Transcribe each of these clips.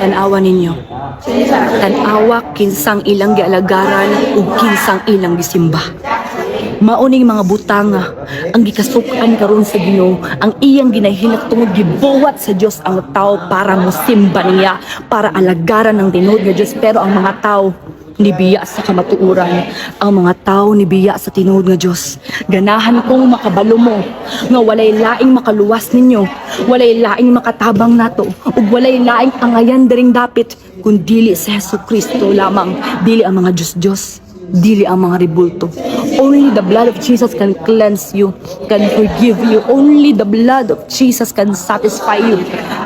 Tanawa ninyo. Tanawa kinsang ilang gialagaran ug kinsang ilang gisimba. Mauning mga butanga ang gikasukan karon sa Ginoo, ang iyang ginahilak tungod gibuwat sa Dios ang tao para mosimba niya, para alagaran ng tinuod nga Dios, pero ang mga tao nibiya sa kamatuuran. Ang mga tao nibiya sa tinuod nga Dios. Ganahan kong makabalo mo nga walay laing makaluwas ninyo, walay laing makatabang nato, ug walay laing angayan daring dapit kun dili sa Hesukristo lamang, dili ang mga Diyos-Diyos, dili ang mga ribulto. Only the blood of Jesus can cleanse you, can forgive you. Only the blood of Jesus can satisfy you.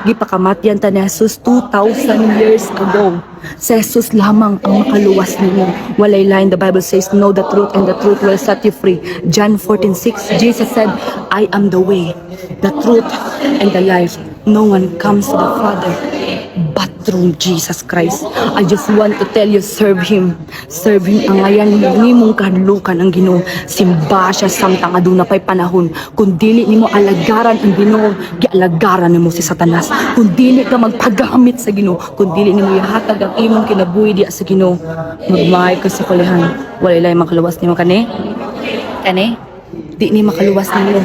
Gipakamatyan ta ni Jesus 2,000 years ago. Sa Jesus lamang ang makaluwas ninyo. Walay lain, the Bible says, know the truth and the truth will set you free. John 14:6, Jesus said, I am the way, the truth, and the life. No one comes to the Father but through Jesus Christ. I just want to tell you, serve Him. Serve Him. Ang ayan nimong kahadlukan ang Ginoo. Simba siya samtang aduna pay panahon. Kung dili nimo alagaran ang Ginoo, gialagaran nimo si Satanas. Kung dili ka magpagamit sa Ginoo, kung dili nimo ihatag ang imong kinabuhi diya sa Ginoo, magmahay ka sa kulihan. Walay lay makaluwas nimo kani. Kani? Di ni makaluwas nimo.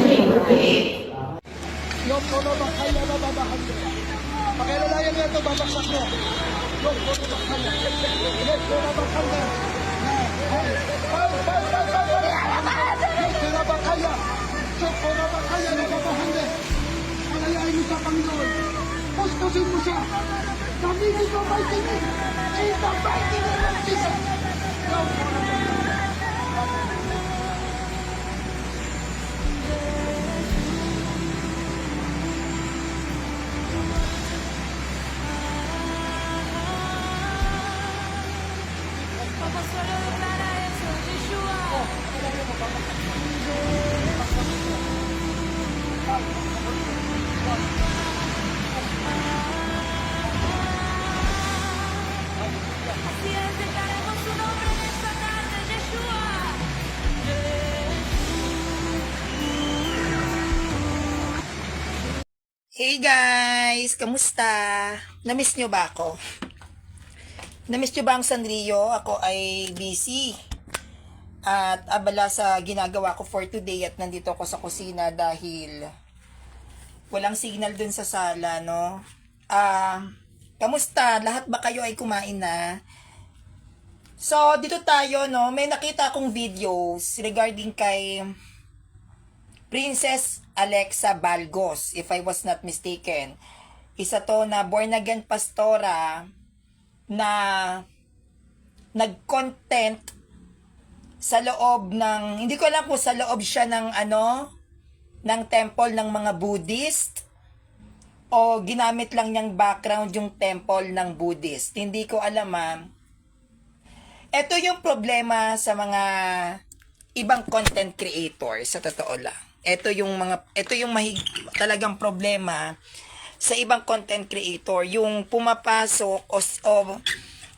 Pustusin mo siya! Gamitin mo may tinig! In the mighty name of Jesus! Hey guys! Kamusta? Namiss nyo ba ako? Namiss nyo ba ang Sanrio? Ako ay busy at abala sa ginagawa ko for today at nandito ako sa kusina dahil walang signal dun sa sala, no? Kamusta? Lahat ba kayo ay kumain na? So, dito tayo, no? May nakita akong videos regarding kay Princess Alexa Balgos, if I was not mistaken. Isa to na born again pastora na nag-content sa loob ng, hindi ko alam kung sa loob siya ng ng temple ng mga Buddhist o ginamit lang niyang background yung temple ng Buddhist. Hindi ko alam. Ito yung problema sa mga ibang content creator, sa totoo lang. Ito yung talagang problema sa ibang content creator, yung pumapasok o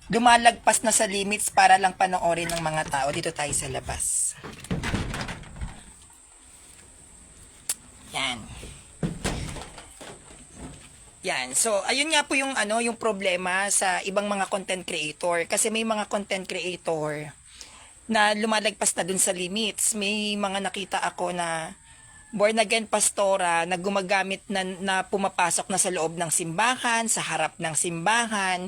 lumalagpas na sa limits para lang panoorin ng mga tao. Dito tayo sa labas. Yan. So, ayun nga po yung yung problema sa ibang mga content creator, kasi may mga content creator na lumalagpas na dun sa limits. May mga nakita ako na born again pastora na gumagamit na pumapasok na sa loob ng simbahan, sa harap ng simbahan,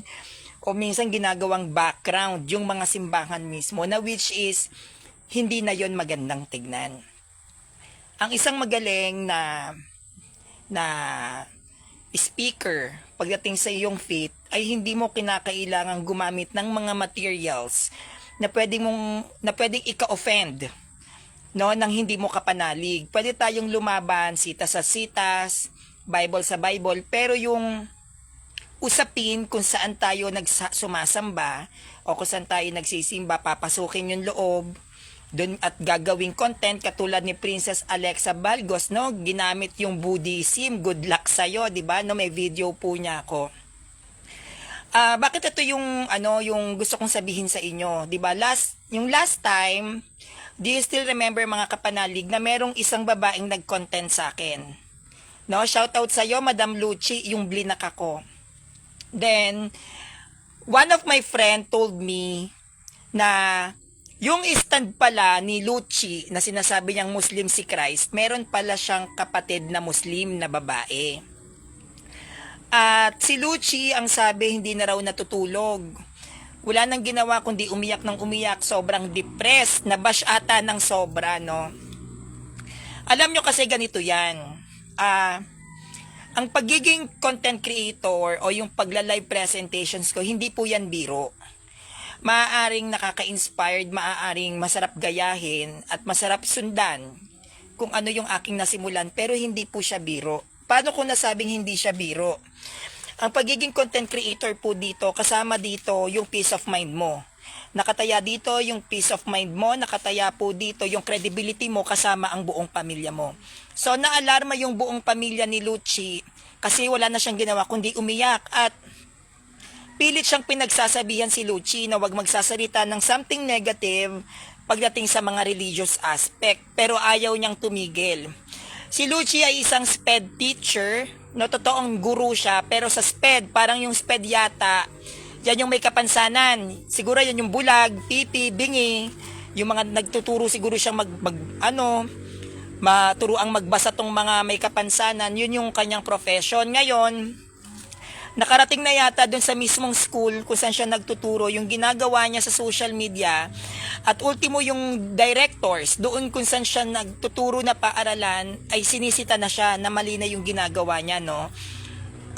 o minsan ginagawang background yung mga simbahan mismo, na which is hindi na yon magandang tignan. Ang isang magaling na speaker pagdating sa iyong faith ay hindi mo kinakailangang gumamit ng mga materials na pwedeng ika-offend, no, nang hindi mo kapanalig. Pwede tayong lumaban, sitas sa sitas, Bible sa Bible, pero yung usapin kung saan tayo sumasamba o kung saan tayo nagsisimba, papasukin yung loob doon at gagawing content katulad ni Princess Alexa Balgos, no, ginamit yung Buddhism. Good luck sa'yo, di ba? No, may video po niya ako. Bakit ito yung gusto kong sabihin sa inyo, di ba? Yung last time, do you still remember, mga kapanalig, na merong isang babaeng nag-content sa akin? No, shout out sa iyo, Madam Luchi, yung blinak ako. Then, one of my friend told me na yung stand pala ni Lucci na sinasabi niyang Muslim si Christ, meron pala siyang kapatid na Muslim na babae. At si Lucci, ang sabi, hindi na raw natutulog. Wala nang ginawa kundi umiyak ng umiyak, sobrang depressed, nabash ata ng sobra, no? Alam nyo kasi ganito yan. Ang pagiging content creator o yung pagla-live presentations ko, hindi po yan biro. Maaaring nakaka-inspired, maaaring masarap gayahin at masarap sundan kung ano yung aking nasimulan, pero hindi po siya biro. Paano ko nasabing hindi siya biro? Ang pagiging content creator po dito, kasama dito yung peace of mind mo. Nakataya dito yung peace of mind mo, nakataya po dito yung credibility mo kasama ang buong pamilya mo. So naalarma yung buong pamilya ni Lucci kasi wala na siyang ginawa kundi umiyak at pilit siyang pinagsasabihan si Lucci na wag magsasalita ng something negative pagdating sa mga religious aspect, pero ayaw niyang tumigil. Si Lucci ay isang SPED teacher, no, totoong guru siya, pero sa SPED, parang yung SPED yata, yan yung may kapansanan. Siguro yan yung bulag, pipi, bingi, yung mga nagtuturo siguro siyang maturuang magbasa tong mga may kapansanan, yun yung kanyang profession. Ngayon, nakarating na yata dun sa mismong school kung saan siya nagtuturo, yung ginagawa niya sa social media, at ultimo yung directors, doon kung saan siya nagtuturo na paaralan, ay sinisita na siya na mali na yung ginagawa niya, no?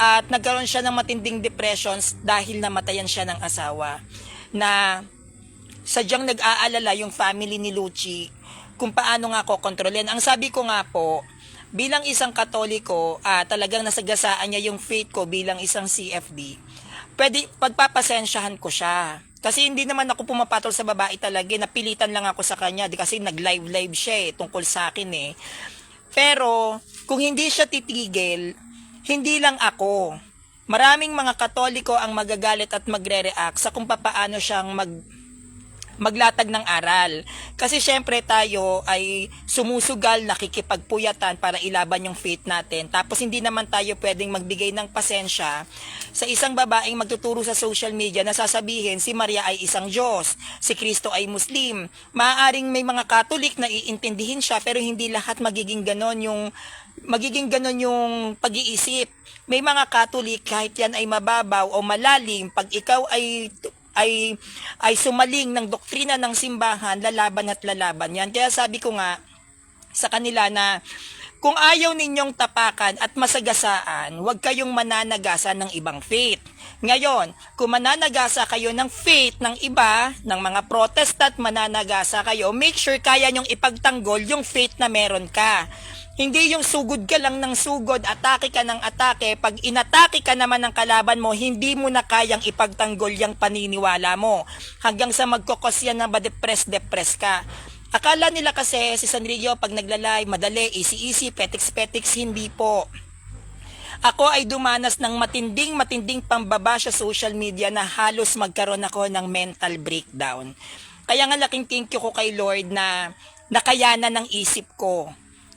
At nagkaroon siya ng matinding depressions dahil namatayan siya ng asawa, na sadyang nag-aalala yung family ni Lucci kung paano nga ko kontrolin. Ang sabi ko nga po, bilang isang Katoliko, talagang nasagasaan niya yung faith ko bilang isang CFD. Pagpapasensyahan ko siya. Kasi hindi naman ako pumapatol sa babae talaga, napilitan lang ako sa kanya, kasi nag-live siya tungkol sa akin eh. Pero, kung hindi siya titigil, hindi lang ako. Maraming mga Katoliko ang magagalit at magre-react sa kung papaano siyang maglatag ng aral. Kasi syempre tayo ay sumusugal, nakikipagpuyatan para ilaban yung faith natin. Tapos hindi naman tayo pwedeng magbigay ng pasensya sa isang babaeng magtuturo sa social media na sasabihin si Maria ay isang Diyos, si Kristo ay Muslim. Maaaring may mga Katolik na iintindihin siya, pero hindi lahat magiging ganon yung pag-iisip. May mga Katolik, kahit yan ay mababaw o malalim, pag ikaw ay sumaling ng doktrina ng simbahan, lalaban at lalaban yan. Kaya sabi ko nga sa kanila na kung ayaw ninyong tapakan at masagasaan, huwag kayong mananagasa ng ibang faith. Ngayon, kung mananagasa kayo ng faith ng iba, ng mga Protestant, mananagasa kayo, make sure kaya nyong ipagtanggol yung faith na meron ka. Hindi yung sugod ka lang ng sugod, atake ka ng atake. Pag inatake ka naman ng kalaban mo, hindi mo na kayang ipagtanggol yung paniniwala mo. Hanggang sa magkokos yan na ma-depress ka. Akala nila kasi si Sanrio pag naglalay, madali, easy, petiks, hindi po. Ako ay dumanas ng matinding pambaba sa social media na halos magkaroon ako ng mental breakdown. Kaya nga laking thank you ko kay Lord na nakayanan ng isip ko.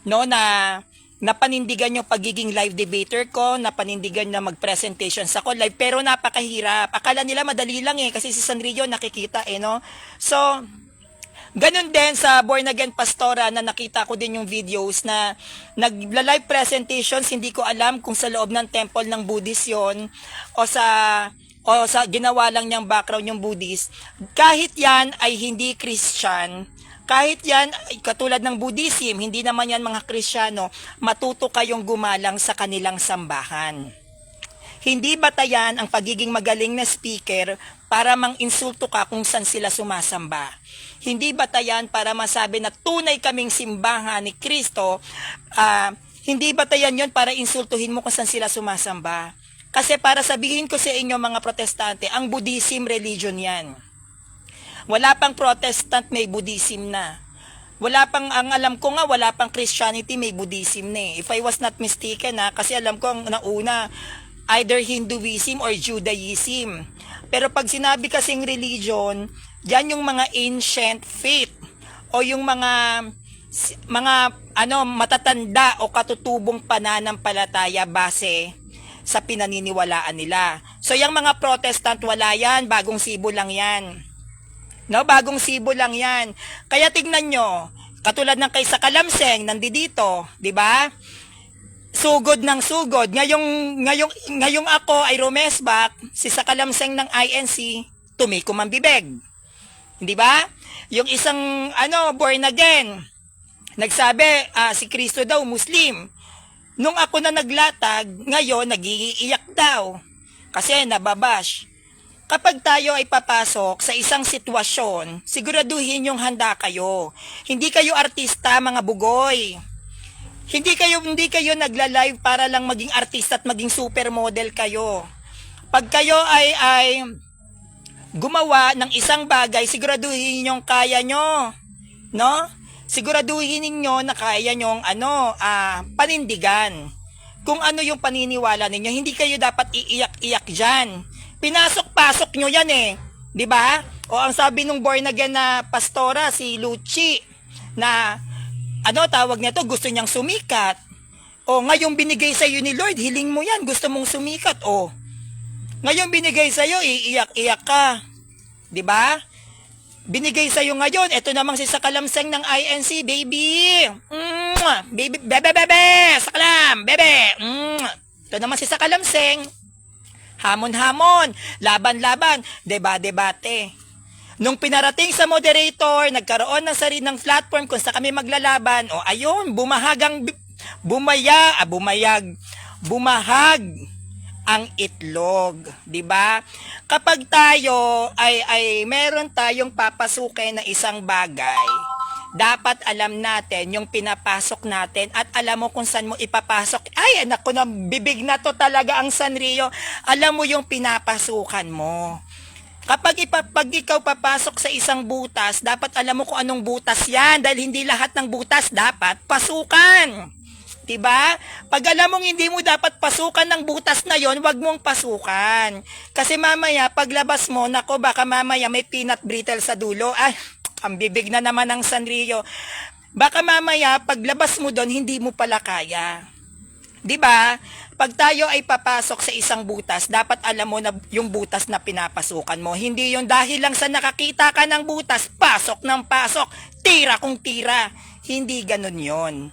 No, na napanindigan yung pagiging live debater ko, napanindigan na mag-presentations ako live, pero napakahirap. Akala nila madali lang kasi si Sanrio nakikita no. So, ganun din sa Born Again Pastora na nakita ko din yung videos na nagla-live presentations, hindi ko alam kung sa loob ng temple ng Buddhist yon o sa ginawa lang niyang background yung Buddhist. Kahit yan ay hindi Christian, kahit yan, katulad ng Buddhism, hindi naman yan mga Kristiyano, matuto kayong gumalang sa kanilang sambahan. Hindi batayan ang pagiging magaling na speaker para mang-insulto ka kung saan sila sumasamba. Hindi batayan para masabi na tunay kaming simbahan ni Kristo. Hindi batayan yon para insultuhin mo kung saan sila sumasamba. Kasi para sabihin ko sa inyo mga Protestante, ang Buddhism religion yan. Wala pang Protestant, may Buddhism na. Ang alam ko nga, wala pang Christianity, may Buddhism na If I was not mistaken kasi alam ko ang nauna, either Hinduism or Judaism. Pero pag sinabi kasing religion, yan yung mga ancient faith o yung mga matatanda o katutubong pananampalataya base sa pinaniniwalaan nila. So yung mga Protestant wala yan, bagong sibo lang yan. No, bagong sibo lang yan. Kaya tignan nyo, katulad ng kay Sakalamseng, nandito, di ba? Sugod ng sugod. Ngayong ako ay rumesbak, si Sakalamseng ng INC, tumikom ang bibig. Hindi ba? Yung isang, born again, nagsabi, si Kristo daw, Muslim. Nung ako na naglatag, ngayon, nagiiyak daw. Kasi nababash. Kapag tayo ay papasok sa isang sitwasyon, siguraduhin yung handa kayo. Hindi kayo artista, mga bugoy. Hindi kayo nagla-live para lang maging artista at maging supermodel kayo. Pag kayo ay gumawa ng isang bagay, siguraduhin yung kaya nyo. No? Siguraduhin ninyo na kaya nyong panindigan. Kung ano yung paniniwala ninyo, hindi kayo dapat iiyak-iyak dyan. Pinasok-pasok nyo yan eh. 'Di ba? O ang sabi nung born again na pastora, si Lucci, na tawag niya to, gusto niyang sumikat. O ngayong binigay sa iyo ni Lord, hiling mo yan, gusto mong sumikat. O ngayong binigay sa iyo, iiyak-iyak ka. 'Di ba? Binigay sa iyo ngayon, eto namang si Sakalamseng ng INC, baby. Baby, bebe, Sakalam, bebe. Ito naman si Sakalamseng. Hamon-hamon, laban-laban, debate. Nung pinarating sa moderator, nagkaroon ng sariling platform kung sa kami maglalaban, ayun, bumahag ang itlog, 'di ba? Kapag tayo ay meron tayong papasukin na isang bagay, dapat alam natin yung pinapasok natin at alam mo kung saan mo ipapasok. Ay, anak ko na, bibig na to talaga ang Sanrio. Alam mo yung pinapasukan mo. Pag ikaw papasok sa isang butas, dapat alam mo kung anong butas yan dahil hindi lahat ng butas dapat pasukan. Diba? Pag alam mong hindi mo dapat pasukan ng butas na yon, wag mong pasukan. Kasi mamaya, paglabas mo, nako, baka mamaya may peanut brittle sa dulo. Ay, ang bibig na naman ng Sanrio. Baka mamaya, paglabas mo doon, hindi mo pala kaya. 'Di ba? Pag tayo ay papasok sa isang butas, dapat alam mo na yung butas na pinapasukan mo. Hindi yung dahil lang sa nakakita ka ng butas, pasok ng pasok, tira kung tira. Hindi ganun yon.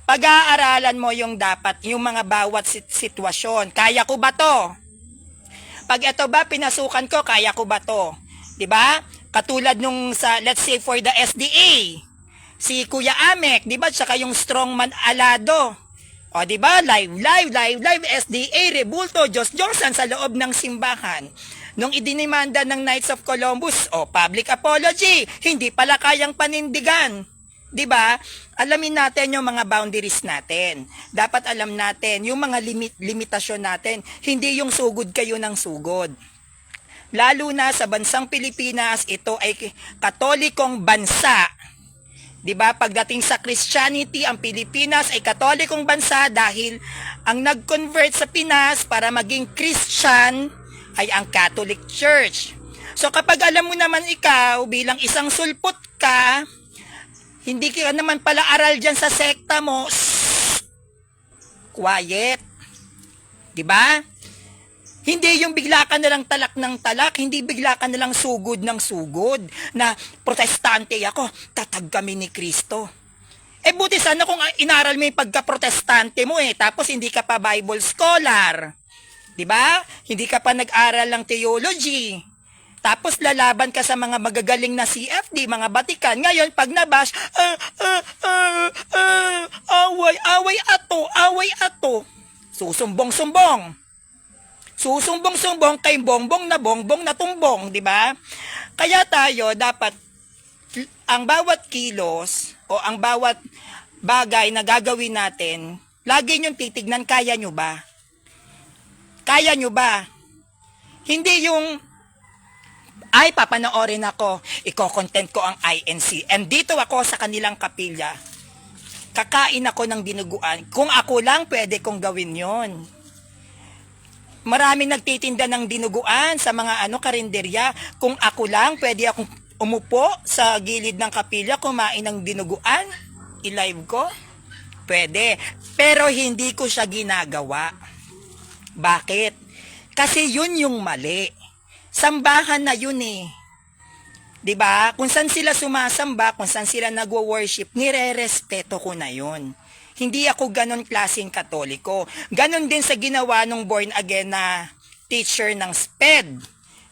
Pag-aaralan mo yung dapat, yung mga bawat sitwasyon. Kaya ko ba to? Pag ito ba, pinasukan ko, kaya ko ba to? 'Di ba? Katulad nung sa, let's say for the SDA, si Kuya Amek, di ba? Tsaka yung strongman Alado. O, di ba? Live, SDA, Rebulto, Jos Johnson sa loob ng simbahan. Nung idinimanda ng Knights of Columbus, public apology, hindi pala kayang panindigan. Di ba? Alamin natin yung mga boundaries natin. Dapat alam natin yung mga limitasyon natin. Hindi yung sugod kayo ng sugod. Lalo na sa bansang Pilipinas, ito ay katolikong bansa. 'Di ba? Pagdating sa Christianity, ang Pilipinas ay katolikong bansa dahil ang nag-convert sa Pinas para maging Christian ay ang Catholic Church. So kapag alam mo naman ikaw bilang isang sulpot ka, hindi ka naman pala aral diyan sa sekta mo, quiet. 'Di ba? Hindi yung bigla ka nalang talak ng talak, hindi bigla ka nalang sugod ng sugod, na protestante ako, tatag kami ni Kristo. Buti sana kung inaral mo yung pagka-protestante mo tapos hindi ka pa Bible scholar. 'Di ba? Hindi ka pa nag-aral ng theology. Tapos lalaban ka sa mga magagaling na CFD, mga Batikan. Ngayon, pag nabash, away ato. Susumbong kay bongbong na tumbong, di ba? Kaya tayo dapat ang bawat kilos o ang bawat bagay na gagawin natin, lagi niyong titignan, kaya nyo ba? Kaya nyo ba? Hindi yung papanoorin ako, iko-content ko ang INC. And dito ako sa kanilang kapilya, kakain ako ng dinuguan. Kung ako lang, pwede kong gawin yon. Maraming nagtitinda ng dinuguan sa mga karinderya. Kung ako lang, pwede akong umupo sa gilid ng kapilya, kumain ng dinuguan, i-live ko. Pwede. Pero hindi ko siya ginagawa. Bakit? Kasi yun yung mali. Sambahan na yun eh. 'Di ba? Kung saan sila sumasamba, kung saan sila nagwo-worship, nire-respeto ko na yun. Hindi ako ganon klaseng Katoliko. Ganon din sa ginawa nung born again na teacher ng SPED.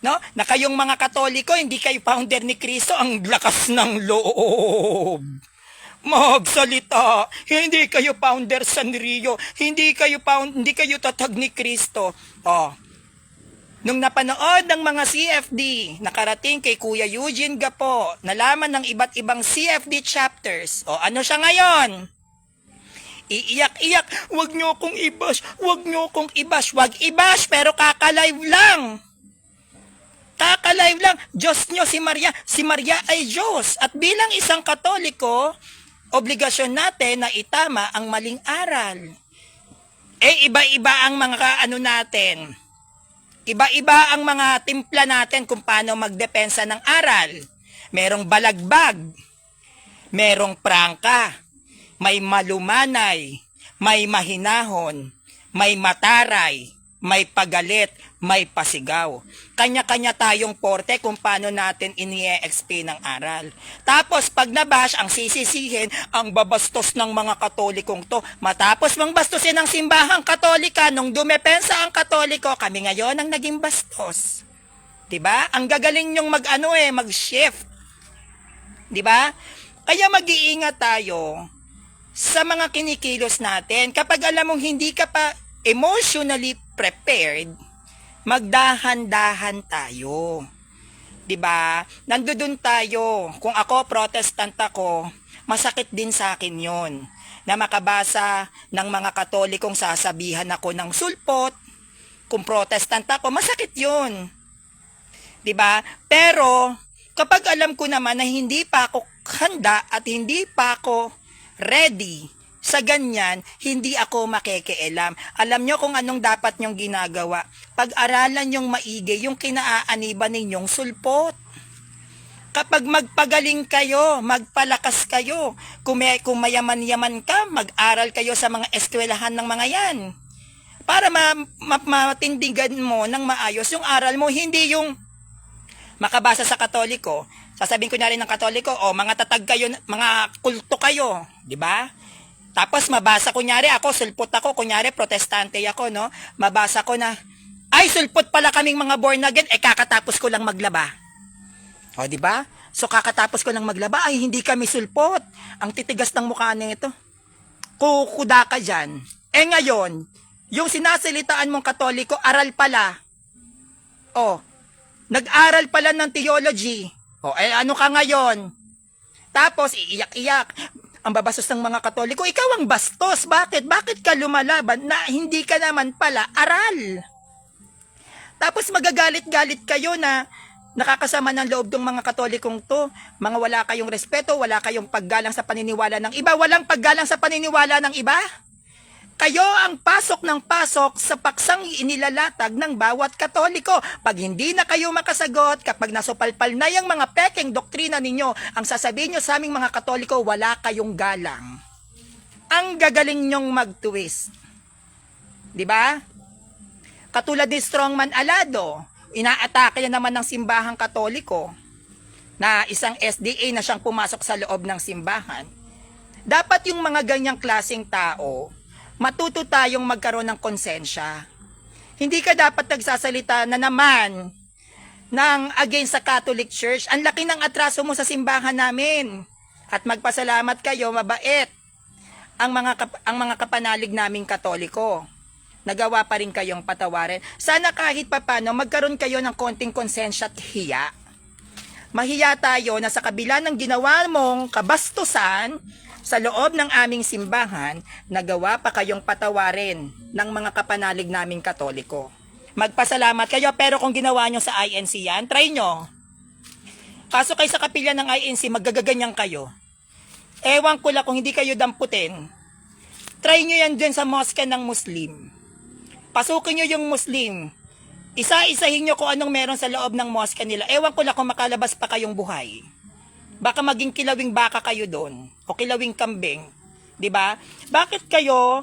No? Na kayong mga Katoliko, hindi kayo founder ni Kristo, ang lakas ng loob. Magsalita, hindi kayo founder San Rio, hindi kayo tatag ni Kristo. Oh. Nung napanood ng mga CFD, nakarating kay Kuya Eugene Gapo, nalaman ng iba't ibang CFD chapters. O ano siya ngayon? Iiyak-iyak, wag nyo kong i-bash, wag nyo kong i-bash. Wag i-bash, pero kakalive lang. Kakalive lang. Diyos nyo si Maria. Si Maria ay Diyos. At bilang isang Katoliko, obligasyon natin na itama ang maling aral. Iba-iba ang mga natin. Iba-iba ang mga timpla natin kung paano magdepensa ng aral. Merong balagbag, merong prangka, may malumanay, may mahinahon, may mataray, may pagalit, may pasigaw. Kanya-kanya tayong porte kung paano natin ini-explain ng aral. Tapos pag nabash, ang sisisihin, ang babastos ng mga Katolikong to. Matapos mang bastusin ang simbahang Katolika, nung dumepensa ang Katoliko, kami ngayon ang naging bastos. 'Di ba? Ang gagaling nyong mag-shift. 'Di ba? Kaya mag-iingat tayo sa mga kinikilos natin. Kapag alam mong hindi ka pa emotionally prepared, magdahan-dahan tayo. 'Di ba? Nandoon tayo. Kung ako Protestant ako, masakit din sa akin 'yon. Na makabasa ng mga Katolikong sasabihan ako ng sulpot. Kung Protestant ako, masakit 'yon. 'Di ba? Pero kapag alam ko naman na hindi pa ako handa at hindi pa ako ready sa ganyan, hindi ako makikialam. Alam nyo kung anong dapat nyong ginagawa. Pag-aralan nyong maigi yung kinaaaniban ninyong sulpot. Kapag magpagaling kayo, magpalakas kayo. Kung mayaman-yaman ka, mag-aral kayo sa mga eskwelahan ng mga yan. Para matindigan mo ng maayos yung aral mo, hindi yung makabasa sa Katoliko. Sasabihin ko na rin ng Katoliko, mga tatag kayo, mga kulto kayo, di ba? Tapos mabasa kunyari ako, sulpot ako, kunyari protestante ako, no? Mabasa ko na, ay sulpot pala kaming mga born again, kakatapos ko lang maglaba. O, di ba? So kakatapos ko lang maglaba, ay hindi kami sulpot. Ang titigas ng mukha nito. Kukuda ka dyan. Ngayon, yung sinasalitaan mong Katoliko, aral pala. Nag-aral pala ng theology. Ano ka ngayon? Tapos, iiyak-iyak. Ang babastos ng mga Katoliko, ikaw ang bastos. Bakit? Bakit ka lumalaban na hindi ka naman pala aral? Tapos magagalit-galit kayo na nakakasama ng loob ng mga Katolikong to. Mga wala kayong respeto, wala kayong paggalang sa paniniwala ng iba. Walang paggalang sa paniniwala ng iba. Kayo ang pasok ng pasok sa paksang inilalatag ng bawat Katoliko. Pag hindi na kayo makasagot, kapag nasupalpal na yung mga pekeng doktrina ninyo, ang sasabihin nyo sa aming mga Katoliko, wala kayong galang. Ang gagaling nyong mag-twist. Diba? Katulad ni Strongman Alado, inaatake niya naman ng simbahang Katoliko na isang SDA na siyang pumasok sa loob ng simbahan. Dapat yung mga ganyang klaseng tao, matuto tayong magkaroon ng konsensya. Hindi ka dapat nagsasalita na naman ng against sa Catholic Church. Ang laki ng atraso mo sa simbahan namin. At magpasalamat kayo, mabait ang mga kapanalig naming Katoliko. Nagawa pa rin kayong patawarin. Sana kahit papano magkaroon kayo ng konting konsensya at hiya. Mahiya tayo na sa kabila ng ginawa mong kabastusan, sa loob ng aming simbahan, nagawa pa kayong patawarin ng mga kapanalig naming Katoliko. Magpasalamat kayo, pero kung ginawa nyo sa INC yan, try nyo. Kaso kayo sa kapilya ng INC, magagaganyan kayo. Ewan ko lang kung hindi kayo damputin. Try nyo yan dyan sa mosque ng Muslim. Pasukin nyo yung Muslim. Isa-isahin nyo kung anong meron sa loob ng mosque nila. Ewan ko lang kung makalabas pa kayong buhay. Baka maging kilawing baka kayo doon o kilawing kambing, 'di ba? Bakit kayo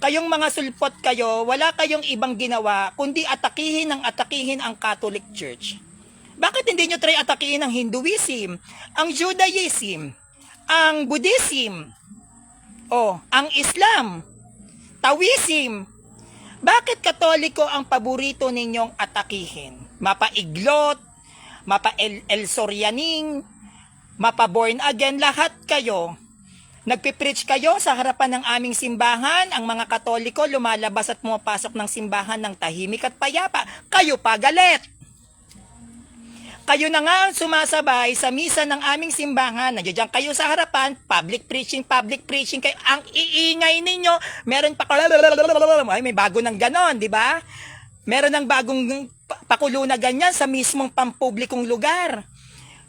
Kayong mga sulpot kayo, wala kayong ibang ginawa kundi atakihin ang Catholic Church. Bakit hindi nyo try atakihin ang Hinduism, ang Judaism, ang Buddhism, ang Islam, Taoism? Bakit Katoliko ang paborito ninyong atakihin? Mapa-Iglot, mapa-El Sorianing, mapa-Born Again, lahat kayo. Nagpipreach kayo sa harapan ng aming simbahan, ang mga Katoliko lumalabas at pumapasok ng simbahan ng tahimik at payapa. Kayo pa galit. Kayo na nga ang sumasabay sa misa ng aming simbahan. Nandiyan kayo sa harapan, public preaching kayo. Ang iingay ninyo, meron pa, ay, may bago ng ganon, di ba? Meron ng bagong pakulo na ganyan sa mismong pampublikong lugar.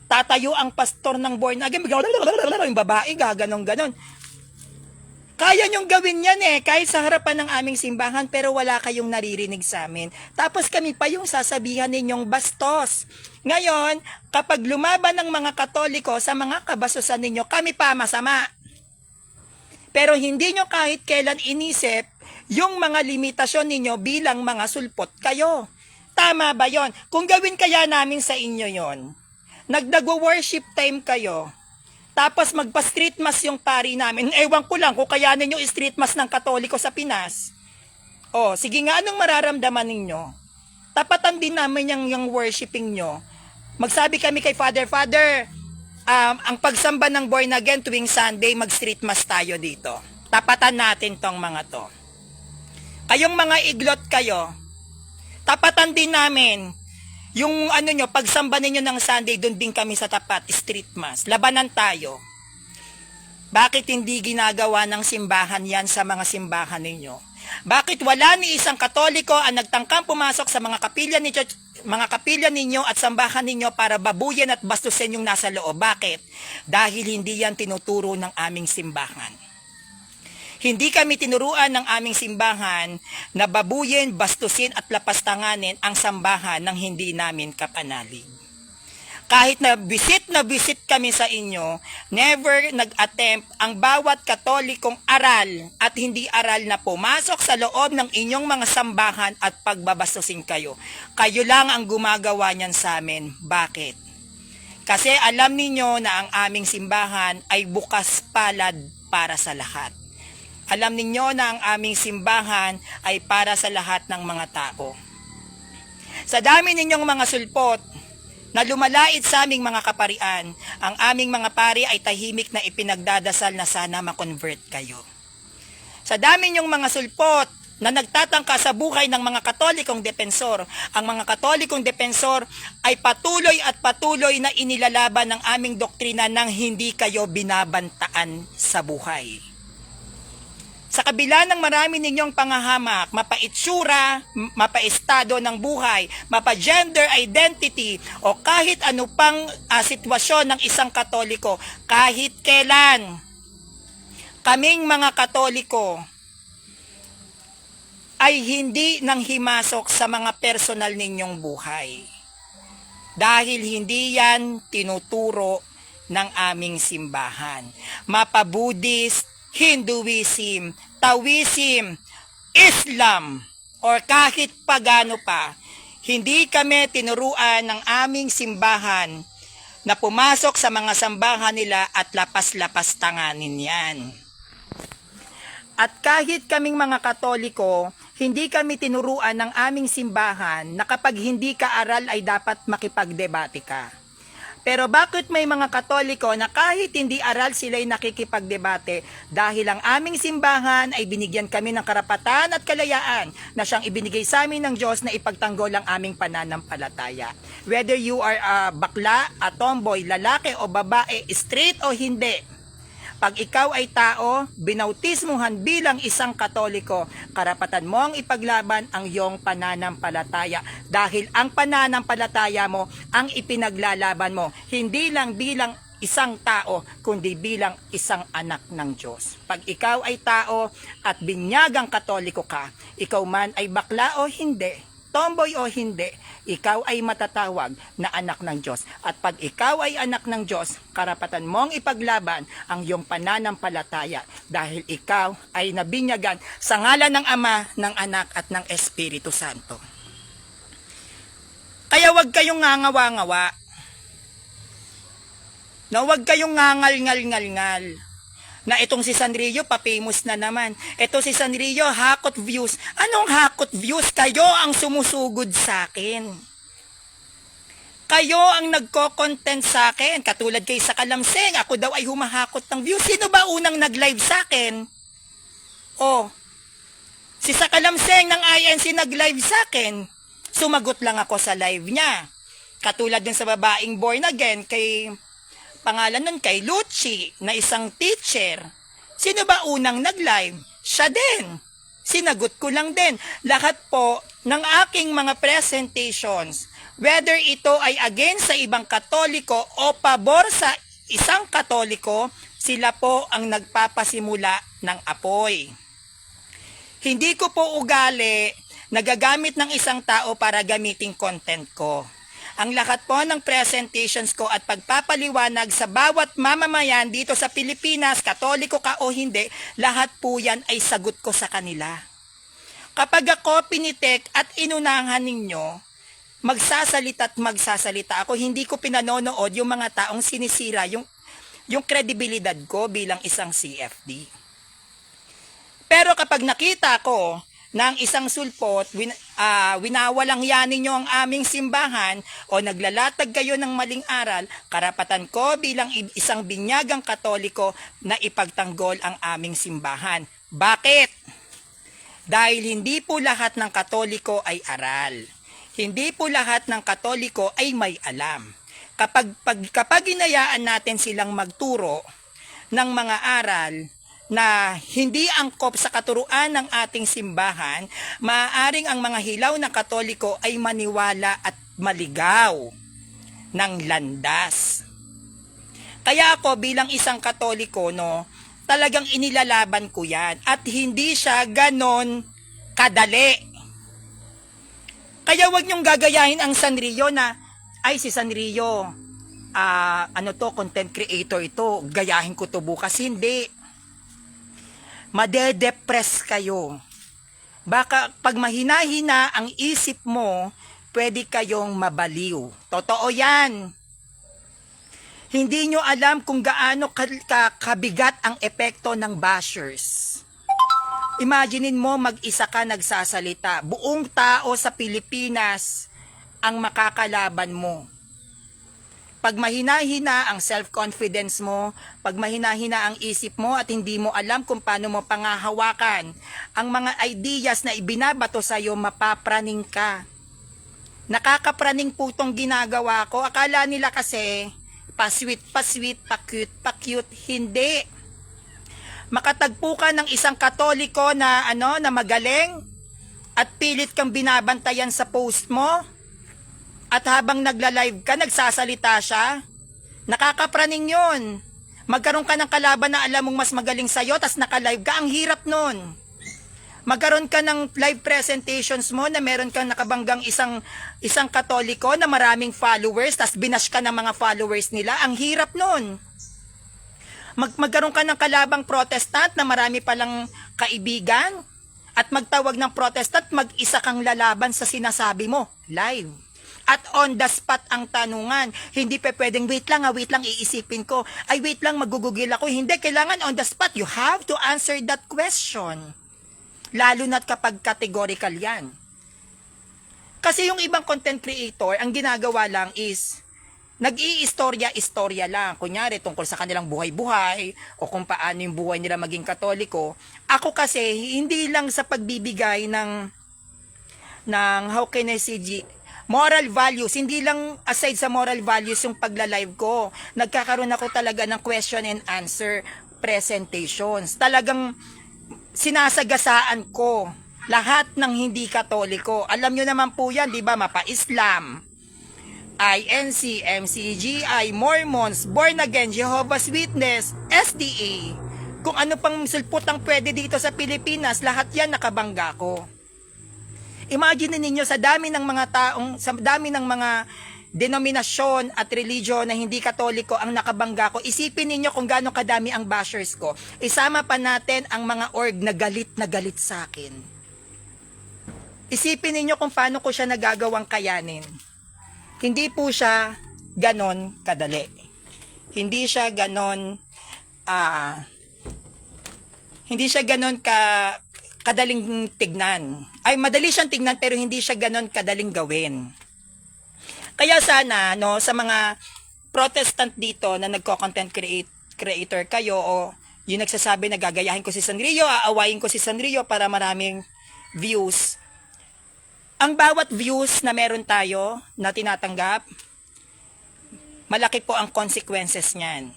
Tatayo ang pastor ng born again, yung babae, ganon. Kaya nyong gawin yan kahit sa harapan ng aming simbahan, pero wala kayong naririnig sa amin. Tapos kami pa yung sasabihan ninyong bastos. Ngayon, kapag lumaban ng mga Katoliko sa mga kabastusan ninyo, kami pa masama. Pero hindi nyo kahit kailan inisip yung mga limitasyon ninyo bilang mga sulpot kayo. Tama ba yon? Kung gawin kaya namin sa inyo yon, nagdagwo-worship time kayo, tapos magpa-street mass yung pari namin. Ewan ko lang kung kayanin yung street mass ng Katoliko sa Pinas. Sige nga, anong mararamdaman ninyo? Tapatan din namin yung worshiping nyo. Magsabi kami kay Father, ang pagsamba ng born again tuwing Sunday, mag-street mass tayo dito. Tapatan natin tong mga to. Kayong mga iglot kayo, tapatan din namin yung pagsamba ninyo ng Sunday, doon din kami sa tapat, street mass. Labanan tayo. Bakit hindi ginagawa ng simbahan yan sa mga simbahan ninyo? Bakit wala ni isang Katoliko ang nagtangkang pumasok sa mga kapilya ninyo at sambahan ninyo para babuyan at bastusin yung nasa loob? Bakit? Dahil hindi yan tinuturo ng aming simbahan. Hindi kami tinuruan ng aming simbahan na babuyin, bastusin at lapastanganin ang sambahan ng hindi namin kapanalig. Kahit na visit kami sa inyo, never nag-attempt ang bawat Katolikong aral at hindi aral na pumasok sa loob ng inyong mga sambahan at pagbabastusin kayo. Kayo lang ang gumagawa niyan sa amin. Bakit? Kasi alam ninyo na ang aming simbahan ay bukas palad para sa lahat. Alam ninyo na ang aming simbahan ay para sa lahat ng mga tao. Sa dami ninyong mga sulpot na lumalait sa aming mga kaparian, ang aming mga pari ay tahimik na ipinagdadasal na sana makonvert kayo. Sa dami ninyong mga sulpot na nagtatangka sa buhay ng mga Katolikong depensor, ang mga Katolikong depensor ay patuloy na inilalaban ng aming doktrina nang hindi kayo binabantaan sa buhay. Sa kabila ng marami ninyong pangahamak, mapaitsura, mapaestado ng buhay, mapa-gender identity, o kahit ano pang sitwasyon ng isang Katoliko, kahit kailan, kaming mga Katoliko ay hindi nang himasok sa mga personal ninyong buhay. Dahil hindi yan tinuturo ng aming simbahan. Mapa-Buddhist, Hinduism, Taoism, Islam, or kahit pagano pa, hindi kami tinuruan ng aming simbahan na pumasok sa mga sambahan nila at lapas-lapas tanganin yan. At kahit kaming mga Katoliko, hindi kami tinuruan ng aming simbahan na kapag hindi ka aral ay dapat makipagdebate ka. Pero bakit may mga Katoliko na kahit hindi aral sila'y nakikipagdebate dahil ang aming simbahan ay binigyan kami ng karapatan at kalayaan na siyang ibinigay sa amin ng Diyos na ipagtanggol ang aming pananampalataya. Whether you are a bakla, a tomboy, lalaki o babae, straight o hindi, pag ikaw ay tao, binautismuhan bilang isang Katoliko, karapatan mo ang ipaglaban ang iyong pananampalataya dahil ang pananampalataya mo ang ipinaglalaban mo, hindi lang bilang isang tao, kundi bilang isang anak ng Diyos. Pag ikaw ay tao at binyagang Katoliko ka, ikaw man ay bakla o hindi, tomboy o hindi, ikaw ay matatawag na anak ng Diyos. At pag ikaw ay anak ng Diyos, karapatan mong ipaglaban ang iyong pananampalataya dahil ikaw ay nabinyagan sa ngalan ng Ama, ng Anak at ng Espiritu Santo. Kaya wag kayong ngangawa-ngawa. No, wag kayong ngangal-ngal-ngal-ngal. Na itong si Sanrio, pa-famous na naman. Ito si Sanrio, hakot views. Anong hakot views? Kayo ang sumusugod sa akin. Kayo ang nagko-content sa akin. Katulad kay sa Kalamseng, ako daw ay humahakot ng views. Sino ba unang nag-live sa akin? Oh, si sa Kalamseng ng INC nag-live sa akin. Sumagot lang ako sa live niya. Katulad din sa babaeng born again, kay pangalan nun kay Lucci, na isang teacher. Sino ba unang nag-live? Siya din. Sinagot ko lang din. Lahat po ng aking mga presentations, whether ito ay against sa ibang Katoliko o pabor sa isang Katoliko, sila po ang nagpapasimula ng apoy. Hindi ko po ugali nagagamit ng isang tao para gamitin content ko. Ang lahat po ng presentations ko at pagpapaliwanag sa bawat mamamayan dito sa Pilipinas, Katoliko ka o hindi, lahat po yan ay sagot ko sa kanila. Kapag ako pinitek at inunahan ninyo, magsasalita at magsasalita ako, hindi ko pinanonood yung mga taong sinisira yung kredibilidad ko bilang isang CFD. Pero kapag nakita ko ng isang sulpot, winawalang yan ninyo ang aming simbahan o naglalatag kayo ng maling aral, karapatan ko bilang isang binyagang Katoliko na ipagtanggol ang aming simbahan. Bakit? Dahil hindi po lahat ng Katoliko ay aral. Hindi po lahat ng Katoliko ay may alam. Kapag inayaan natin silang magturo ng mga aral na hindi angkop sa katuruan ng ating simbahan, maaaring ang mga hilaw na Katoliko ay maniwala at maligaw ng landas. Kaya ako bilang isang Katoliko, no, talagang inilalaban ko yan at hindi siya ganon kadali. Kaya wag niyong gagayahin ang Sanrio na, ay si Sanrio, content creator ito, gayahin ko to bukas. Hindi. Madedepress kayo. Baka pag mahina-hina ang isip mo, pwede kayong mabaliw. Totoo yan. Hindi nyo alam kung gaano kabigat ang epekto ng bashers. Imaginein mo mag-isa ka nagsasalita. Buong tao sa Pilipinas ang makakalaban mo. Pag mahina-hina ang self-confidence mo, pag mahina-hina ang isip mo at hindi mo alam kung paano mo pangahawakan ang mga ideas na ibinabato sa'yo, mapapraning ka. Nakakapraning po itong ginagawa ko. Akala nila kasi, pa-sweet, pa-cute. Hindi. Makatagpo ka ng isang Katoliko na, na magaling at pilit kang binabantayan sa post mo. At habang nagla-live ka, nagsasalita siya, nakakapraning yun. Magkaroon ka ng kalaban na alam mong mas magaling sa'yo, tas naka-live ka, ang hirap nun. Magkaroon ka ng live presentations mo na meron kang nakabanggang isang Katoliko na maraming followers, tas binash ka ng mga followers nila, ang hirap nun. Magkaroon ka ng kalabang Protestant na marami palang kaibigan, at magtawag ng Protestant, mag-isa kang lalaban sa sinasabi mo, live. At on the spot ang tanungan. Hindi pwedeng, wait lang, iisipin ko. Ay, wait lang, magugugil ako. Hindi, kailangan on the spot. You have to answer that question. Lalo na't kapag categorical yan. Kasi yung ibang content creator, ang ginagawa lang is, nag-i-istorya lang. Kunyari, tungkol sa kanilang buhay-buhay, o kung paano yung buhay nila maging Katoliko. Ako kasi, hindi lang sa pagbibigay ng how can I say, moral values, hindi lang aside sa moral values yung pagla-live ko. Nagkakaroon ako talaga ng question and answer presentations. Talagang sinasagasaan ko lahat ng hindi Katoliko. Alam nyo naman po yan, di ba? Mapa-Islam, INC, MCGI, Mormons, Born Again, Jehovah's Witness, SDA. Kung ano pang sulpot ang pwede dito sa Pilipinas, lahat yan nakabangga ko. Imagine ninyo sa dami ng mga taong, sa dami ng mga denominasyon at religion na hindi Katoliko ang nakabangga ko, isipin ninyo kung gaano kadami ang bashers ko. Isama pa natin ang mga org na galit sa akin. Isipin ninyo kung paano ko siya nagagawang kayanin. Hindi po siya ganon kadali. Hindi siya ganon kadaling tignan. Ay, madali siyang tignan pero hindi siya ganon kadaling gawin. Kaya sana, no, sa mga Protestant dito na nagko-content creator kayo o yung nagsasabi na gagayahin ko si Sanrio, aawayin ko si Sanrio para maraming views. Ang bawat views na meron tayo na tinatanggap, malaki po ang consequences niyan.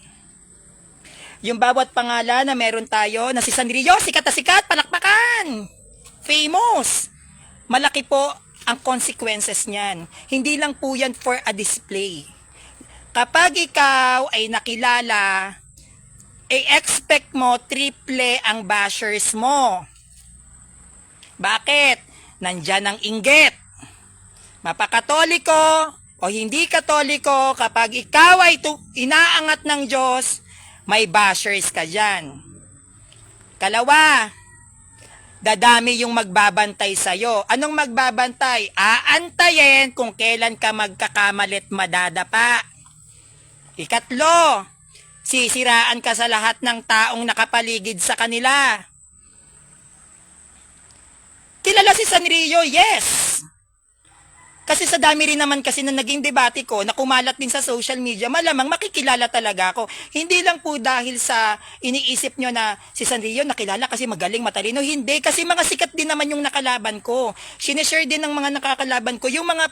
Yung bawat pangalan na meron tayo na si Sanrio, sikat na sikat, palakpakan, famous, malaki po ang consequences niyan. Hindi lang po yan for a display. Kapag ikaw ay nakilala, expect mo triple ang bashers mo. Bakit? Nandyan ang inggit. Mapakatoliko o hindi katoliko, kapag ikaw ay inaangat ng Diyos, may bashers ka dyan. Kalawa, dadami yung magbabantay sa'yo. Anong magbabantay? Aantayin kung kailan ka magkakamalit madadapa. Ikatlo, sisiraan ka sa lahat ng taong nakapaligid sa kanila. Kilala si Sanrio, yes. Kasi sa dami rin naman kasi na naging debate ko, na kumalat din sa social media, malamang makikilala talaga ako. Hindi lang po dahil sa iniisip nyo na si Sanrio nakilala kasi magaling, matalino. Hindi, kasi mga sikat din naman yung nakalaban ko. Sineshare din ng mga nakakalaban ko yung mga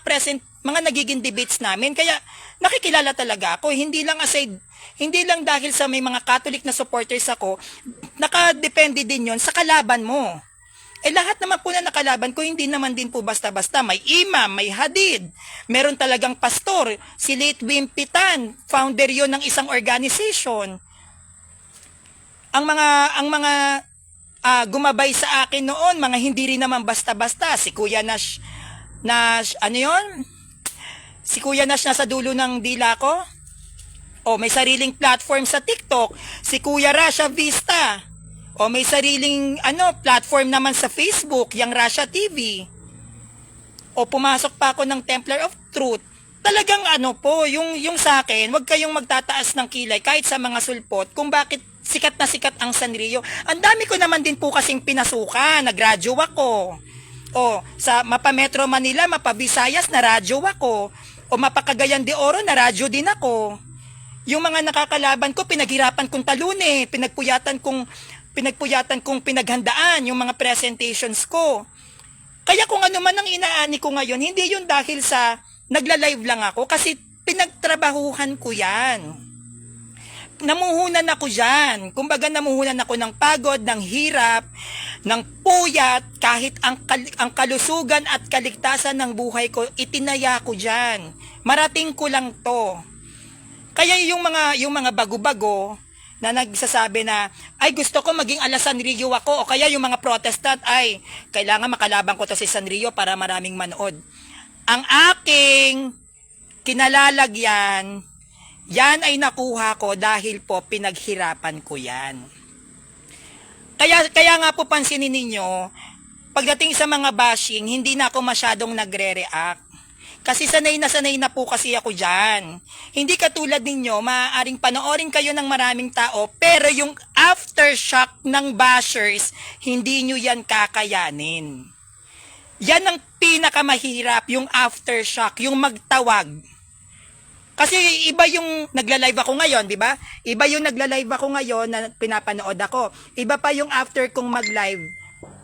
mga nagiging debates namin. Kaya nakikilala talaga ako. Hindi lang dahil sa may mga Catholic na supporters ako, nakadepende din yon sa kalaban mo. Lahat naman po na nakalaban ko, hindi naman din po basta-basta. May imam, may hadid, meron talagang pastor, si Late Wimpitan, founder yon ng isang organization. Ang mga gumabay sa akin noon, mga hindi rin naman basta-basta. Si Kuya Nash, ano yon? Si Kuya Nash nasa dulo ng dila ko. O, may sariling platform sa TikTok. Si Kuya Rasha Vista. O may sariling platform naman sa Facebook, yung Russia TV. O pumasok pa ako ng Templar of Truth. Talagang yung sa akin, wag kayong magtataas ng kilay kahit sa mga sulpot kung bakit sikat na sikat ang Sanrio. Ang dami ko naman din po kasing pinasukan, nagradyo ako. O sa Mapa Metro Manila, Mapa Visayas, naradyo ako. O Mapa Cagayan de Oro, naradyo din ako. Yung mga nakakalaban ko, pinaghirapan kong talunin, pinagpuyatan kong pinaghandaan yung mga presentations ko. Kaya kung ano man ang inaani ko ngayon, hindi yun dahil sa nagla-live lang ako, kasi pinagtrabahuhan ko yan. Namuhunan ako dyan. Kumbaga namuhunan ako ng pagod, ng hirap, ng puyat, kahit ang kalusugan at kaligtasan ng buhay ko, itinaya ko dyan. Marating ko lang to. Kaya yung mga bago-bago, na nagsasabi na, ay gusto ko maging ala Sanrio ako, o kaya yung mga Protestant, ay kailangan makalabang ko to si Sanrio para maraming manood. Ang aking kinalalagyan, yan ay nakuha ko dahil po pinaghirapan ko yan. Kaya nga po pansinin ninyo, pagdating sa mga bashing, hindi na ako masyadong nagre-react. Kasi sanay na po kasi ako dyan. Hindi katulad ninyo, maaaring panoorin kayo ng maraming tao, pero yung aftershock ng bashers, hindi nyo yan kakayanin. Yan ang pinakamahirap, yung aftershock, yung magtawag. Kasi iba yung nagla-live ako ngayon, di ba? Iba yung nagla-live ako ngayon na pinapanood ako. Iba pa yung after kong mag-live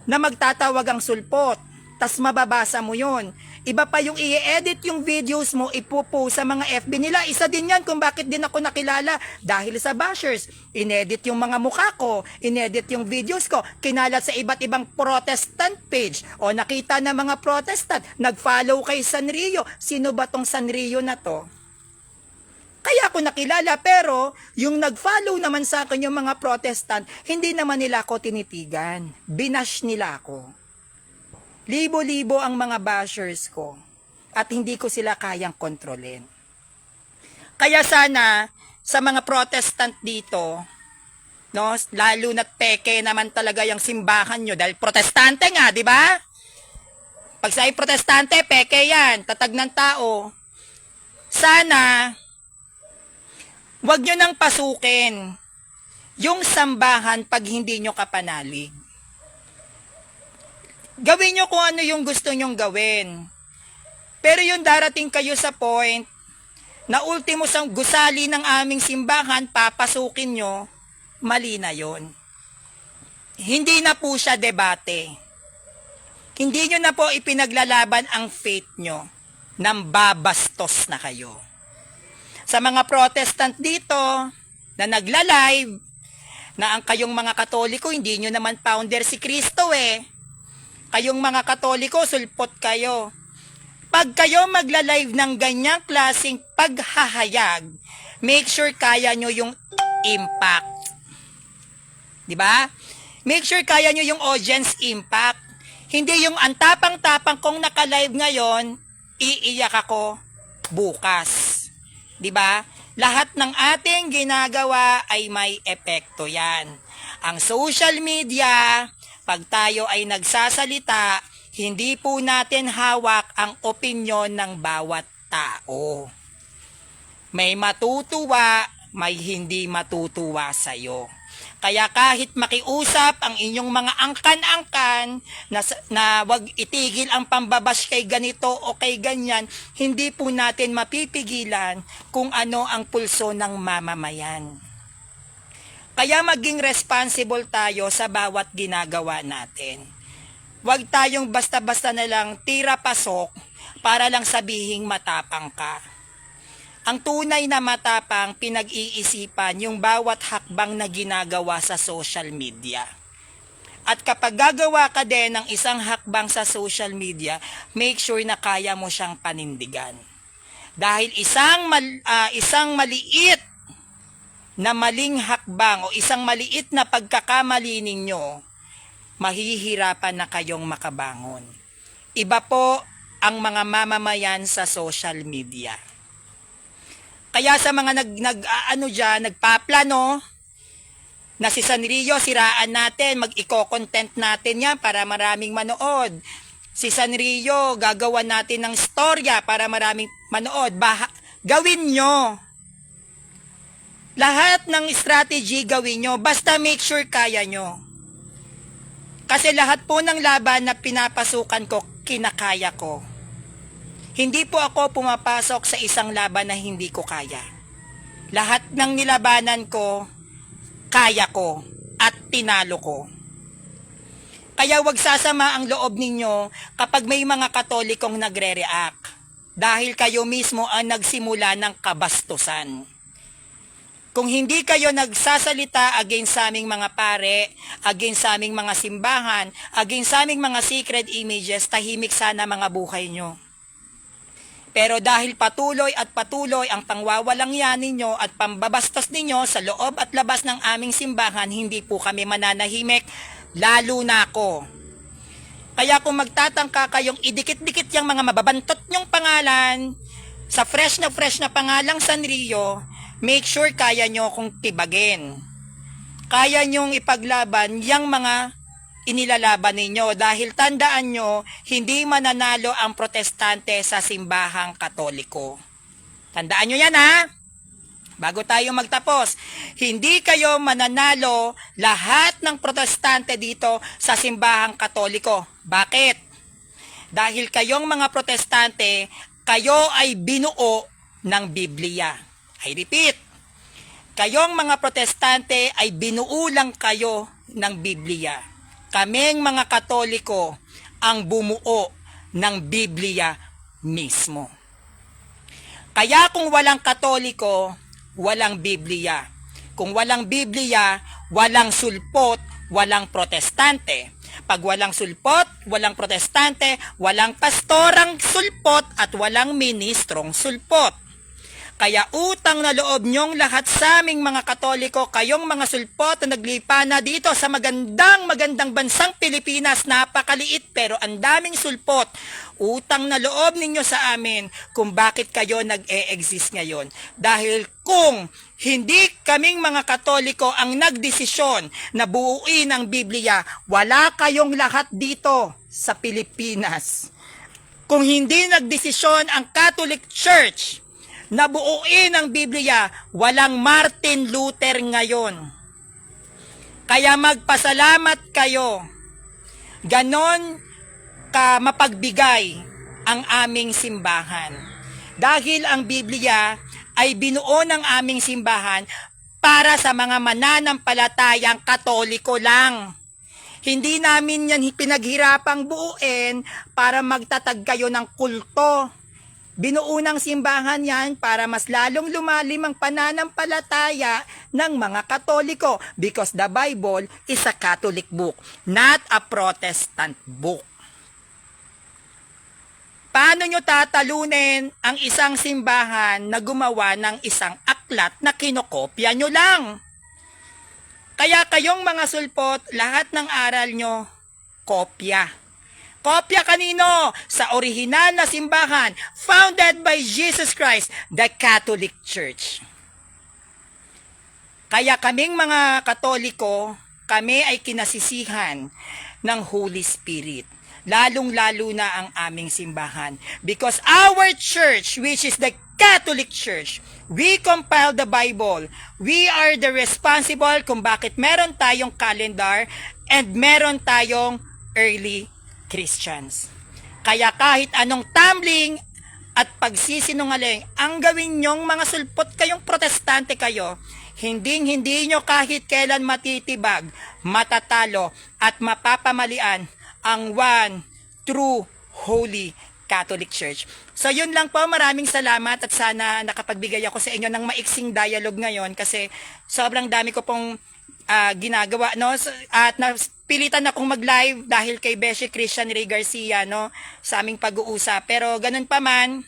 na magtatawag ang sulpot. Tas mababasa mo yon. Iba pa yung i-edit yung videos mo, ipopost sa mga FB nila. Isa din yan kung bakit din ako nakilala. Dahil sa bashers, inedit yung mga mukha ko, inedit yung videos ko, kinalat sa iba't ibang Protestant page. O nakita na mga Protestant, nag-follow kay Sanrio. Sino ba tong Sanrio na to? Kaya ako nakilala, pero yung nag-follow naman sa akin yung mga Protestant, hindi naman nila ako tinitigan. Binash nila ako. Libo-libo ang mga bashers ko at hindi ko sila kayang kontrolin. Kaya sana sa mga Protestant dito, no, lalo na't peke naman talaga yung simbahan nyo dahil protestante nga, di ba? Pag sa'yo protestante, peke yan, tatag ng tao. Sana, wag nyo nang pasukin yung sambahan pag hindi nyo kapanalig. Gawin nyo kung ano yung gusto nyong gawin. Pero yung darating kayo sa point na ultimo sang gusali ng aming simbahan, papasukin nyo, mali na yon. Hindi na po siya debate. Hindi nyo na po ipinaglalaban ang faith nyo. Nambabastos na kayo. Sa mga Protestant dito na nagla-live, na ang kayong mga Katoliko, hindi nyo naman founder si Kristo eh. Kayong mga Katoliko, sulpot kayo. Pag kayo magla-live ng ganyang klaseng paghahayag, make sure kaya nyo yung impact. Diba? Make sure kaya nyo yung audience impact. Hindi yung antapang-tapang kong naka-live ngayon, iiyak ako bukas. Diba? Lahat ng ating ginagawa ay may epekto yan. Ang social media, pag tayo ay nagsasalita, hindi po natin hawak ang opinyon ng bawat tao. May matutuwa, may hindi matutuwa sa'yo. Kaya kahit makiusap ang inyong mga angkan-angkan na wag itigil ang pambabash kay ganito o kay ganyan, hindi po natin mapipigilan kung ano ang pulso ng mamamayan. Kaya maging responsible tayo sa bawat ginagawa natin. Huwag tayong basta-basta na lang tira-pasok para lang sabihing matapang ka. Ang tunay na matapang, pinag-iisipan yung bawat hakbang na ginagawa sa social media. At kapag gagawa ka din ng isang hakbang sa social media, make sure na kaya mo siyang panindigan. Dahil isang maliit na maling hakbang o isang maliit na pagkakamali ninyo, mahihirapan na kayong makabangon. Iba po ang mga mamamayan sa social media. Kaya sa mga nagpaplano na si Sanrio, siraan natin, mag-eco-content natin yan para maraming manood. Si Sanrio, gagawa natin ng storya para maraming manood. Gawin nyo. Lahat ng strategy gawin nyo, basta make sure kaya nyo. Kasi lahat po ng laban na pinapasukan ko, kinakaya ko. Hindi po ako pumapasok sa isang laban na hindi ko kaya. Lahat ng nilabanan ko, kaya ko at tinalo ko. Kaya wag sasama ang loob ninyo kapag may mga Katolikong nagre-react. Dahil kayo mismo ang nagsimula ng kabastusan. Kung hindi kayo nagsasalita against sa aming mga pare, against sa aming mga simbahan, against sa aming mga sacred images, tahimik sana mga buhay nyo. Pero dahil patuloy at patuloy ang pangwawalang yan ninyo at pambabastos ninyo sa loob at labas ng aming simbahan, hindi po kami mananahimik, lalo na ako. Kaya kung magtatangka kayong idikit-dikit yung mga mababantot nyong pangalan, sa fresh na pangalang Sanrio, make sure kaya nyo kung tibagin. Kaya nyong ipaglaban yung mga inilalaban ninyo dahil tandaan nyo, hindi mananalo ang protestante sa simbahang Katoliko. Tandaan nyo yan ha? Bago tayo magtapos, hindi kayo mananalo lahat ng protestante dito sa simbahang Katoliko. Bakit? Dahil kayong mga protestante, kayo ay binuo ng Biblia. I repeat, kayong mga protestante ay binuo lang kayo ng Biblia. Kaming mga Katoliko ang bumuo ng Biblia mismo. Kaya kung walang Katoliko, walang Biblia. Kung walang Biblia, walang sulpot, walang protestante. Pag walang sulpot, walang protestante, walang pastorang sulpot at walang ministrong sulpot. Kaya utang na loob nyong lahat sa aming mga Katoliko, kayong mga sulpot na naglipa na dito sa magandang bansang Pilipinas, napakaliit pero ang daming sulpot. Utang na loob ninyo sa amin kung bakit kayo nag-e-exist ngayon. Dahil kung hindi kaming mga Katoliko ang nagdesisyon na buuin ang Biblia, wala kayong lahat dito sa Pilipinas. Kung hindi nagdesisyon ang Catholic Church na buuin ang Biblia, walang Martin Luther ngayon. Kaya magpasalamat kayo. Ganon ka mapagbigay ang aming simbahan. Dahil ang Biblia ay binuo ng aming simbahan para sa mga mananampalatayang Katoliko lang. Hindi namin yan pinaghirapang buuin para magtatag kayo ng kulto. Binuo ng simbahan yan para mas lalong lumalim ang pananampalataya ng mga Katoliko because the Bible is a Catholic book, not a Protestant book. Paano nyo tatalunin ang isang simbahan na gumawa ng isang aklat na kinokopya nyo lang? Kaya kayong mga sulpot, lahat ng aral nyo, kopya. Kopya kanino? Sa orihinal na simbahan, founded by Jesus Christ, the Catholic Church. Kaya kaming mga Katoliko, kami ay kinasisihan ng Holy Spirit. Lalong-lalo na ang aming simbahan. Because our church, which is the Catholic Church, we compile the Bible. We are the responsible kung bakit meron tayong calendar and meron tayong early Christians. Kaya kahit anong tumbling at pagsisinungaling ang gawin nyong mga sulpot kayong protestante kayo, hindi nyo kahit kailan matitibag, matatalo at mapapamalian ang one true holy Catholic Church. So yun lang po, maraming salamat at sana nakapagbigay ako sa inyo ng maiksing dialogue ngayon kasi sobrang dami ko pong ginagawa, no? At napilitan akong mag-live dahil kay Beshi Christian Ray Garcia, no? Sa aming pag-uusap. Pero ganun pa man,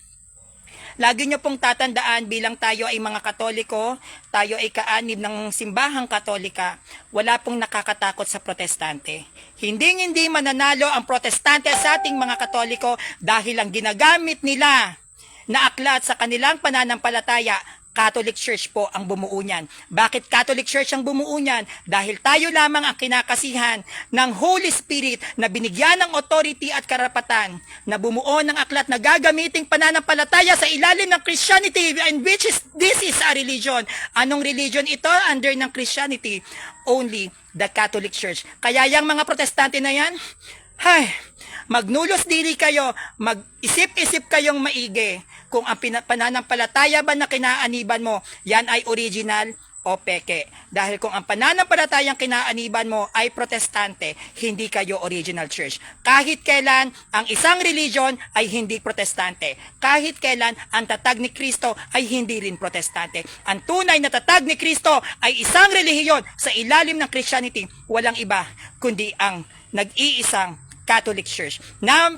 lagi nyo pong tatandaan bilang tayo ay mga Katoliko, tayo ay kaanib ng simbahang Katolika, wala pong nakakatakot sa protestante. Hindi mananalo ang protestante sa ating mga Katoliko dahil ang ginagamit nila na aklat sa kanilang pananampalataya, Catholic Church po ang bumuo niyan. Bakit Catholic Church ang bumuo niyan? Dahil tayo lamang ang kinakasihan ng Holy Spirit na binigyan ng authority at karapatan na bumuo ng aklat na gagamiting pananampalataya sa ilalim ng Christianity, and which is, this is a religion. Anong religion ito under ng Christianity? Only the Catholic Church. Kaya yung mga protestante na yan, magnulos diri kayo, mag-isip-isip kayong maigi kung ang pananampalataya ba na kinaaniban mo, yan ay original o peke. Dahil kung ang pananampalatayang kinaaniban mo ay protestante, hindi kayo original church. Kahit kailan, ang isang religion ay hindi protestante. Kahit kailan, ang tatag ni Kristo ay hindi rin protestante. Ang tunay na tatag ni Kristo ay isang relihiyon sa ilalim ng Christianity, walang iba kundi ang nag-iisang Catholic Church na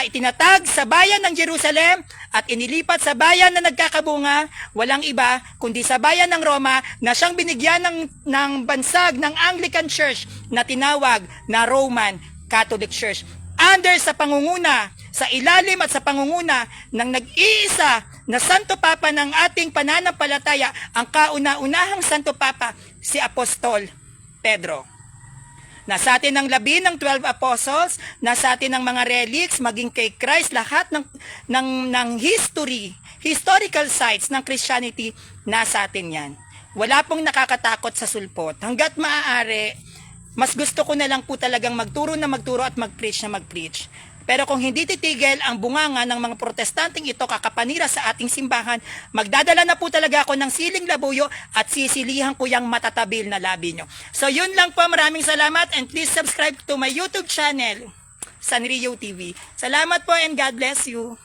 itinatag sa bayan ng Jerusalem at inilipat sa bayan na nagkakabunga, walang iba kundi sa bayan ng Roma na siyang binigyan ng bansag ng Anglican Church na tinawag na Roman Catholic Church. Under sa pangunguna, sa ilalim at sa pangunguna ng nag-iisa na Santo Papa ng ating pananampalataya, ang kauna-unahang Santo Papa, si Apostol Pedro. Nasa atin ng 12 apostles, nasa atin ng mga relics, maging kay Christ, lahat ng historical sites ng Christianity, nasa atin yan. Wala pong nakakatakot sa sulpot. Hanggat maaari, mas gusto ko na lang po talagang magturo at mag-preach na mag-preach. Pero kung hindi titigil ang bunganga ng mga protestanteng ito kakapanira sa ating simbahan, magdadala na po talaga ako ng siling labuyo at sisilihan ko yung matatabil na labi nyo. So yun lang po, maraming salamat and please subscribe to my YouTube channel, Sanrio TV. Salamat po and God bless you.